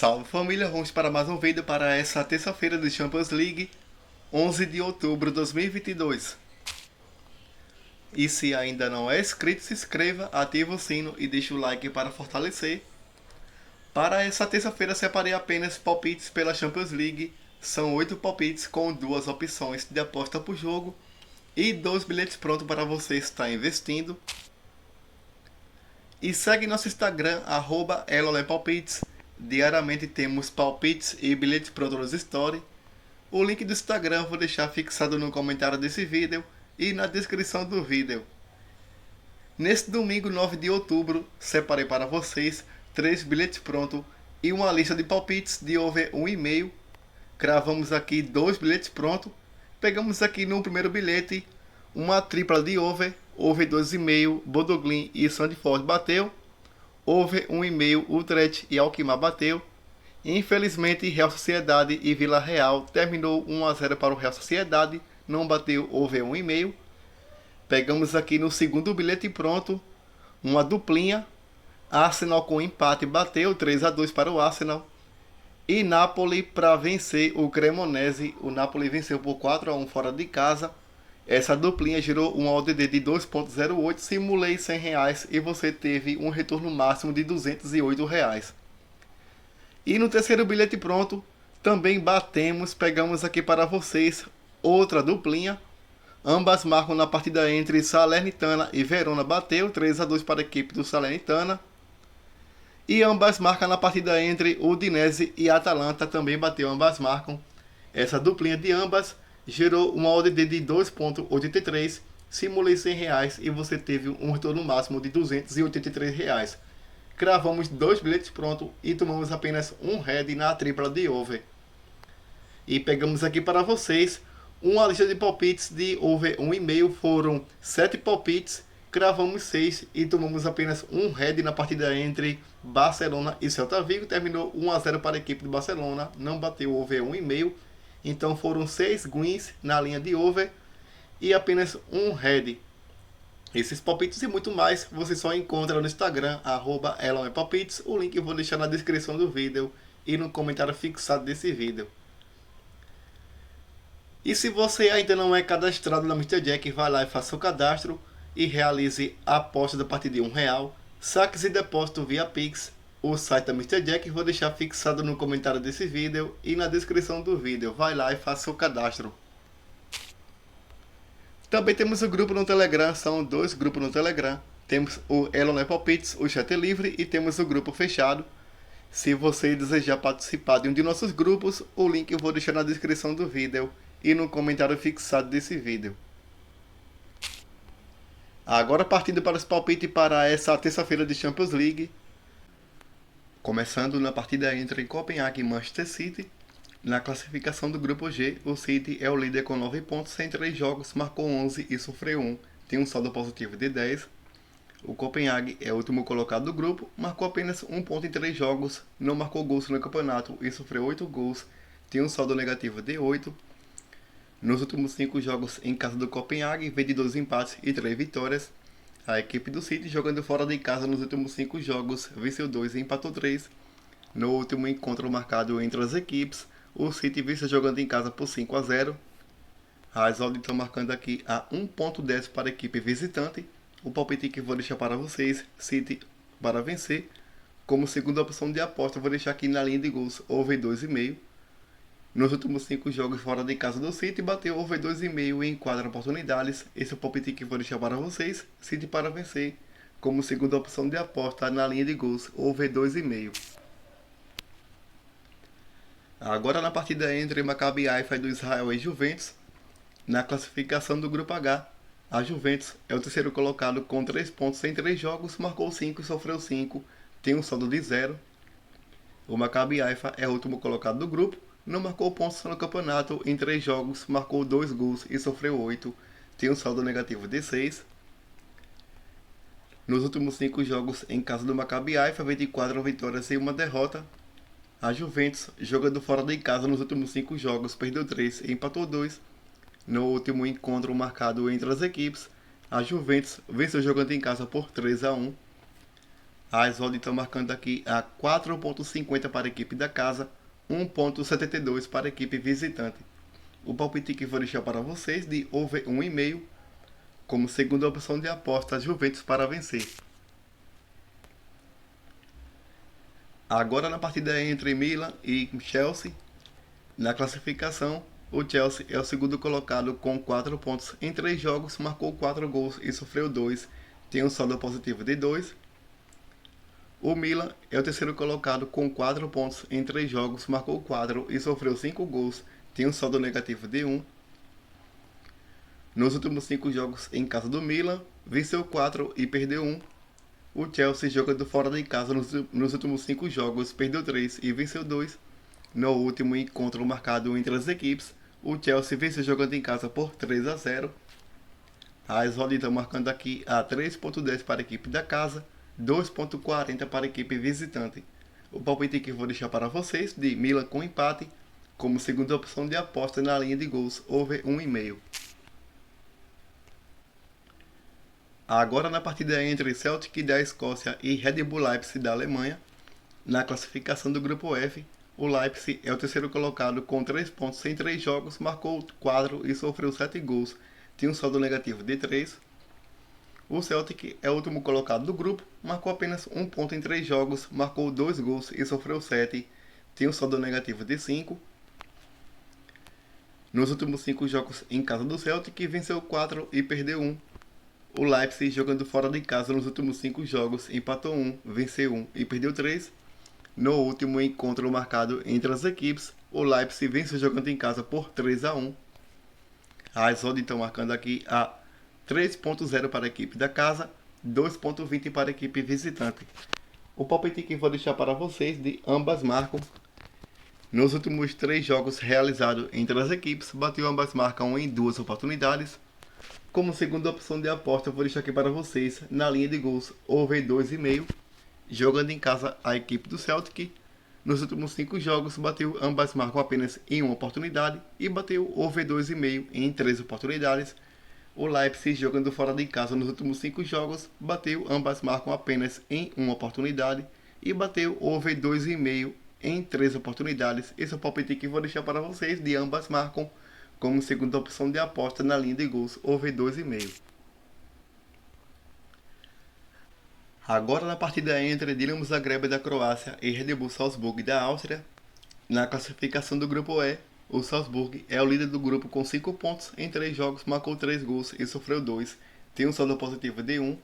Salve família, vamos para mais um vídeo para essa terça-feira de Champions League, 11 de outubro de 2022. E se ainda não é inscrito, se inscreva, ative o sino e deixe o like para fortalecer. Para essa terça-feira separei apenas palpites pela Champions League, são 8 palpites com 2 opções de aposta por jogo e 2 bilhetes prontos para você estar investindo. E segue nosso Instagram, @elolepalpites. Diariamente temos palpites e bilhetes prontos nos stories. O link do Instagram vou deixar fixado no comentário desse vídeo e na descrição do vídeo. Neste domingo 9 de outubro, separei para vocês 3 bilhetes prontos e uma lista de palpites de over 1,5. Cravamos aqui 2 bilhetes prontos. Pegamos aqui no primeiro bilhete uma tripla de over 2,5, Bodoglin e Sandford bateu. Over 1,5, Utrecht e Alkmaar bateu. Infelizmente, Real Sociedade e Vila Real terminou 1-0 para o Real Sociedade, não bateu over 1,5. Pegamos aqui no segundo bilhete pronto, uma duplinha. Arsenal com empate bateu 3-2 para o Arsenal. E Napoli para vencer o Cremonese. O Napoli venceu por 4-1 fora de casa. Essa duplinha gerou um ODD de 2,08, simulei R$100 e você teve um retorno máximo de R$208. E no terceiro bilhete pronto, também pegamos aqui para vocês outra duplinha. Ambas marcam na partida entre Salernitana e Verona, bateu 3-2 para a equipe do Salernitana. E ambas marcam na partida entre Udinese e Atalanta, também bateu, ambas marcam. Essa duplinha de ambas gerou uma ODD de 2,83, simulei R$100 e você teve um retorno máximo de R$283. Cravamos 2 bilhetes prontos e tomamos apenas um head na tripla de over. E pegamos aqui para vocês uma lista de palpites de over 1,5, foram 7 palpites, cravamos 6 e tomamos apenas um head na partida entre Barcelona e Celta Vigo, terminou 1-0 para a equipe de Barcelona, não bateu over 1,5. Então foram 6 wins na linha de over e apenas um head. Esses palpites e muito mais você só encontra no Instagram, @elolepalpites. O link eu vou deixar na descrição do vídeo e no comentário fixado desse vídeo. E se você ainda não é cadastrado na Mr. Jack, vai lá e faça o cadastro e realize a aposta a partir de R$1. Saques e depósito via Pix. O site da Mr. Jack vou deixar fixado no comentário desse vídeo e na descrição do vídeo. Vai lá e faça o cadastro. Também temos o grupo no Telegram, são 2 grupos no Telegram. Temos o Elon Palpites, o chat livre, e temos o grupo fechado. Se você desejar participar de um de nossos grupos, o link eu vou deixar na descrição do vídeo e no comentário fixado desse vídeo. Agora partindo para os palpites para essa terça-feira de Champions League. Começando na partida entre Copenhague e Manchester City. Na classificação do grupo G, o City é o líder com 9 pontos em 3 jogos, marcou 11 e sofreu 1, tem um saldo positivo de 10. O Copenhague é o último colocado do grupo, marcou apenas 1 ponto em 3 jogos, não marcou gols no campeonato e sofreu 8 gols, tem um saldo negativo de 8. Nos últimos 5 jogos em casa do Copenhague, vem de 2 empates e 3 vitórias. A equipe do City, jogando fora de casa nos últimos 5 jogos, venceu 2 e empatou 3. No último encontro marcado entre as equipes, o City venceu jogando em casa por 5-0. As odds estão marcando aqui a 1,10 para a equipe visitante. O palpite que vou deixar para vocês, City para vencer. Como segunda opção de aposta, vou deixar aqui na linha de gols over 2,5. Nos últimos 5 jogos fora de casa do City, bateu over 2,5 em 4 oportunidades. Esse é o palpite que vou deixar para vocês, City para vencer. Como segunda opção de aposta na linha de gols, over 2,5. Agora na partida entre Maccabi Haifa do Israel e Juventus. Na classificação do grupo H, a Juventus é o terceiro colocado com 3 pontos em 3 jogos, marcou 5 e sofreu 5, tem um saldo de 0. O Maccabi Haifa é o último colocado do grupo, não marcou pontos no campeonato em 3 jogos, marcou 2 gols e sofreu 8, tem um saldo negativo de 6. Nos últimos 5 jogos em casa do Maccabi Haifa, 24 vitórias e 1 derrota. A Juventus, jogando fora de casa nos últimos 5 jogos, perdeu 3 e empatou 2. No último encontro marcado entre as equipes, a Juventus venceu jogando em casa por 3-1. As odds estão marcando aqui a 4,50 para a equipe da casa, 1,72 para a equipe visitante. O palpite que vou deixar para vocês de over 1,5, como segunda opção de aposta, Juventus para vencer. Agora na partida entre Milan e Chelsea, na classificação, o Chelsea é o segundo colocado com 4 pontos em 3 jogos, marcou 4 gols e sofreu 2, tem um saldo positivo de 2. O Milan é o terceiro colocado com 4 pontos em 3 jogos, marcou 4 e sofreu 5 gols, tem um saldo negativo de 1. Nos últimos 5 jogos em casa do Milan, venceu 4 e perdeu 1. O Chelsea, jogando fora de casa nos últimos 5 jogos, perdeu 3 e venceu 2. No último encontro marcado entre as equipes, o Chelsea venceu jogando em casa por 3-0. As odds estão marcando aqui a 3,10 para a equipe da casa, 2,40 para a equipe visitante. O palpite que vou deixar para vocês de Milan com empate, como segunda opção de aposta na linha de gols over 1,5. Agora na partida entre Celtic da Escócia e Red Bull Leipzig da Alemanha, na classificação do grupo F, o Leipzig é o terceiro colocado com 3 pontos em 3 jogos, marcou 4 e sofreu 7 gols, tem um saldo negativo de 3. O Celtic é o último colocado do grupo, marcou apenas 1 ponto em 3 jogos, marcou 2 gols e sofreu 7, tem um saldo negativo de 5. Nos últimos 5 jogos em casa do Celtic, venceu 4 e perdeu 1. O Leipzig, jogando fora de casa nos últimos 5 jogos, empatou 1, venceu 1 e perdeu 3. No último encontro marcado entre as equipes, o Leipzig venceu jogando em casa por 3-1. As odds estão marcando aqui a 3,0 para a equipe da casa, 2,20 para a equipe visitante. O palpite que vou deixar para vocês de ambas marcam. Nos últimos 3 jogos realizados entre as equipes, bateu ambas marcam em 2 oportunidades. Como segunda opção de aposta, eu vou deixar aqui para vocês na linha de gols over 2,5. Jogando em casa a equipe do Celtic, nos últimos 5 jogos bateu ambas marcam apenas em 1 oportunidade e bateu over 2,5 em 3 oportunidades. O Leipzig, jogando fora de casa nos últimos 5 jogos, bateu ambas marcam apenas em 1 oportunidade e bateu over 2,5 em 3 oportunidades. Esse é o palpite que vou deixar para vocês de ambas marcam como segunda opção de aposta na linha de gols over 2,5. Agora na partida entre Dinamo Zagreb da Croácia e Red Bull Salzburg da Áustria, na classificação do grupo E, o Salzburg é o líder do grupo com 5 pontos em 3 jogos, marcou 3 gols e sofreu 2, tem um saldo positivo de 1.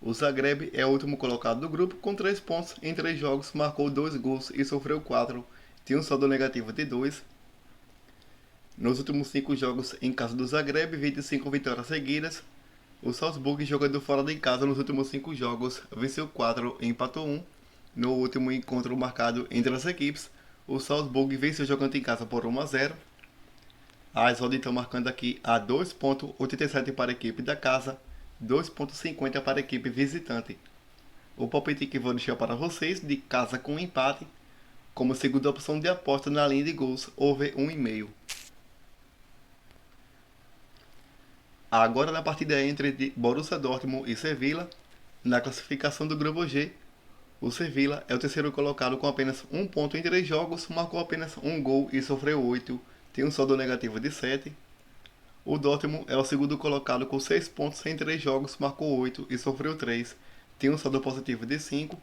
O Zagreb é o último colocado do grupo com 3 pontos em 3 jogos, marcou 2 gols e sofreu 4, tem um saldo negativo de 2. Nos últimos 5 jogos em casa do Zagreb, 25 vitórias seguidas. O Salzburg, jogando fora de casa nos últimos 5 jogos, venceu 4 e empatou 1. No último encontro marcado entre as equipes, o Salzburg venceu jogando em casa por 1-0. As odds estão marcando aqui a 2,87 para a equipe da casa, 2,50 para a equipe visitante. O palpite que vou deixar para vocês de casa com empate, como segunda opção de aposta na linha de gols over 1,5. Agora na partida entre Borussia Dortmund e Sevilla, na classificação do grupo G, o Sevilla é o terceiro colocado com apenas 1 ponto em 3 jogos, marcou apenas 1 gol e sofreu 8, tem um saldo negativo de 7. O Dortmund é o segundo colocado com 6 pontos em 3 jogos, marcou 8 e sofreu 3, tem um saldo positivo de 5.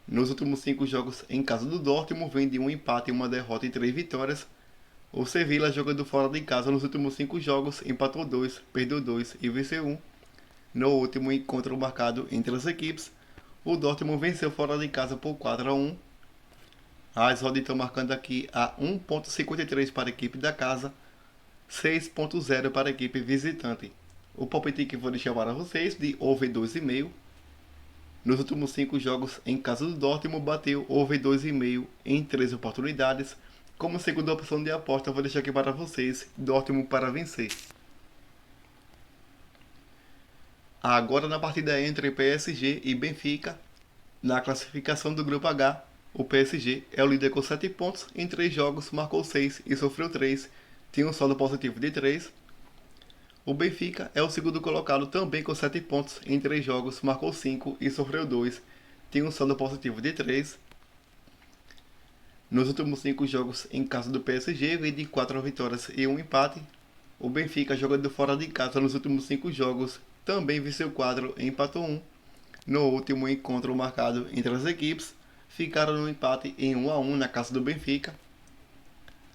Nos últimos 5 jogos em casa do Dortmund, vem de um empate, uma derrota e 3 vitórias. O Sevilla, jogando fora de casa nos últimos 5 jogos, empatou 2, perdeu 2 e venceu 1. No último encontro marcado entre as equipes, o Dortmund venceu fora de casa por 4-1. As odds estão marcando aqui a 1,53 para a equipe da casa, 6,0 para a equipe visitante. O palpite que vou deixar para vocês de over 2,5. Nos últimos 5 jogos em casa do Dortmund, bateu over 2,5 em 3 oportunidades. Como segunda opção de aposta, vou deixar aqui para vocês Dortmund para vencer. Agora na partida entre PSG e Benfica, na classificação do grupo H, o PSG é o líder com 7 pontos em 3 jogos, marcou 6 e sofreu 3, tem um saldo positivo de 3. O Benfica é o segundo colocado também com 7 pontos em 3 jogos, marcou 5 e sofreu 2. Tem um saldo positivo de 3. Nos últimos 5 jogos em casa do PSG, vem de 4 vitórias e 1 empate. O Benfica, jogando fora de casa nos últimos 5 jogos, também venceu 4 e empatou 1. No último encontro marcado entre as equipes, ficaram no empate em 1-1 na casa do Benfica.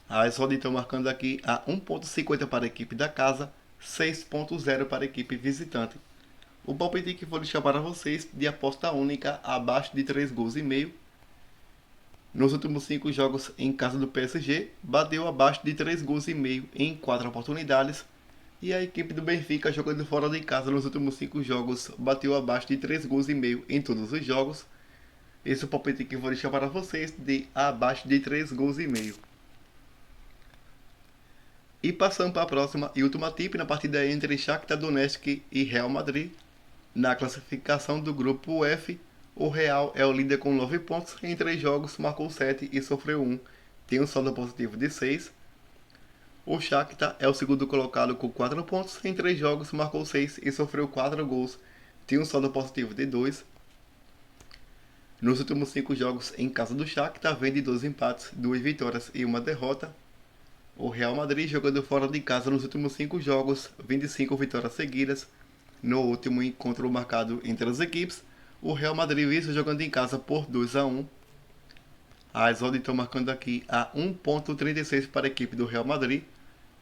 As odds estão marcando aqui a 1.50 para a equipe da casa, 6.0 para a equipe visitante. O palpite que vou deixar para vocês de aposta única abaixo de 3 gols e meio. Nos últimos 5 jogos em casa do PSG, bateu abaixo de 3 gols e meio em 4 oportunidades. E a equipe do Benfica, jogando fora de casa nos últimos 5 jogos, bateu abaixo de 3 gols e meio em todos os jogos. Esse é o palpite que vou deixar para vocês de abaixo de 3 gols e meio. E passando para a próxima e última tip na partida entre Shakhtar Donetsk e Real Madrid. Na classificação do grupo F, o Real é o líder com 9 pontos em 3 jogos, marcou 7 e sofreu 1. Tem um saldo positivo de 6. O Shakhtar é o segundo colocado com 4 pontos em 3 jogos, marcou 6 e sofreu 4 gols. Tem um saldo positivo de 2. Nos últimos 5 jogos em casa do Shakhtar, vem de 2 empates, 2 vitórias e 1 derrota. O Real Madrid, jogando fora de casa nos últimos 5 jogos, vem de 5 vitórias seguidas. No último encontro marcado entre as equipes, o Real Madrid venceu jogando em casa por 2-1. As odds estão marcando aqui a 1.36 para a equipe do Real Madrid,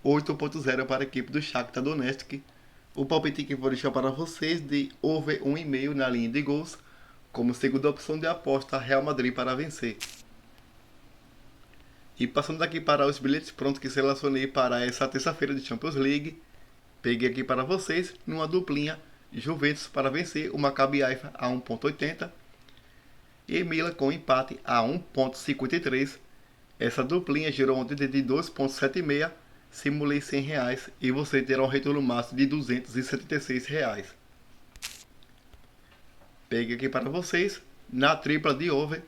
8.0 para a equipe do Shakhtar Donetsk. O palpite que vou deixar para vocês de over 1,5 na linha de gols, como segunda opção de aposta, Real Madrid para vencer. E passando aqui para os bilhetes prontos que selecionei para essa terça-feira de Champions League, peguei aqui para vocês numa duplinha Juventus para vencer o Maccabi Haifa a 1.80 e Milan com empate a 1.53. Essa duplinha gerou um DD de 2.76, simulei R$100 e você terá um retorno máximo de R$276. Peguei aqui para vocês na tripla de over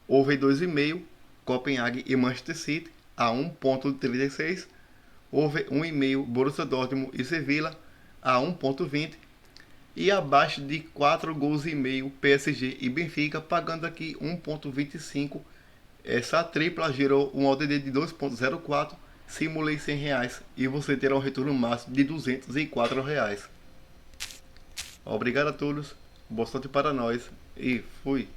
2,5, Copenhague e Manchester City a 1.36, over 1,5 Borussia Dortmund e Sevilla a 1.20 e abaixo de 4 gols e meio PSG e Benfica, pagando aqui 1.25. Essa tripla gerou um ODD de 2.04, simulei R$100 e você terá um retorno máximo de R$204. Obrigado a todos, boa sorte para nós e fui!